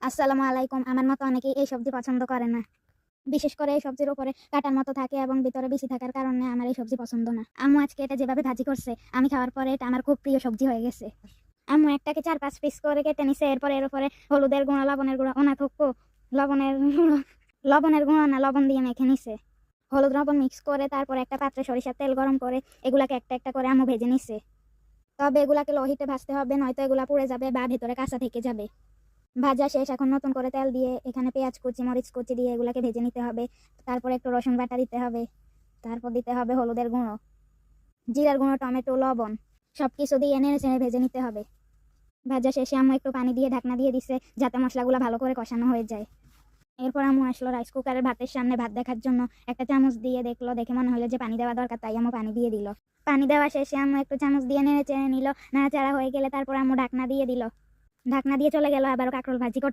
আসসালামু আলাইকুম। আমার মতো অনেকেই এই সবজি পছন্দ করে না। বিশেষ করে এই সবজির উপরে কাঁটার মতো থাকে এবং ভিতরে বিচি থাকার কারণে আমার এই সবজি পছন্দ না। আম্মু আজকে এটা যেভাবে ভাজি করছে, আমি খাওয়ার পরে এটা আমার খুব প্রিয় সবজি হয়ে গেছে। আম্মু একটাকে ৪-৫ পিস করে কেটে নিছে। এরপরে এর উপরে হলুদের গুঁড়া, লবণের গুঁড়া, ও না থুকু, লবণের গুঁড়ো, লবণের গুঁড়া না লবণ দিয়ে মেখে নিছে। হলুদ লবণ মিক্স করে তারপরে একটা পাত্রে সরিষার তেল গরম করে এগুলাকে একটা একটা করে আম্মু ভেজে নিছে। তবে এগুলাকে লো হিটে ভাজতে হবে, নয়তো এগুলা পুড়ে যাবে বা ভেতরে কাঁচা থেকে যাবে। ভাজা শেষ। এখন নতুন করে তেল দিয়ে এখানে পেঁয়াজ কুচি, মরিচ কুচি দিয়ে এগুলাকে ভেজে নিতে হবে। তারপর একটু রসুন বাটা দিতে হবে। তারপর দিতে হবে হলুদের গুঁড়ো, জিরার গুঁড়ো, টমেটো, লবণ, সবকিছু দিয়ে নেড়ে চেড়ে ভেজে নিতে হবে। ভাজা শেষে আম্মু একটু পানি দিয়ে ঢাকনা দিয়ে দিছে যাতে মশলাগুলো ভালো করে কষানো হয়ে যায়। এরপর আম্মু আসলো রাইস কুকারের ভাতের সামনে ভাত দেখার জন্য। একটা চামচ দিয়ে দেখলো, দেখে মনে হলো যে পানি দেওয়া দরকার, তাই আম্মু পানি দিয়ে দিল। পানি দেওয়া শেষে আম্মু একটু চামচ দিয়ে নেড়ে চেড়ে নিল। নাড়াচাড়া হয়ে গেলে তারপর আম্মু ঢাকনা দিয়ে দিল। ঢাকনা দিয়ে চলে গেল আবারও কাঁকরোল ভাজি করতে।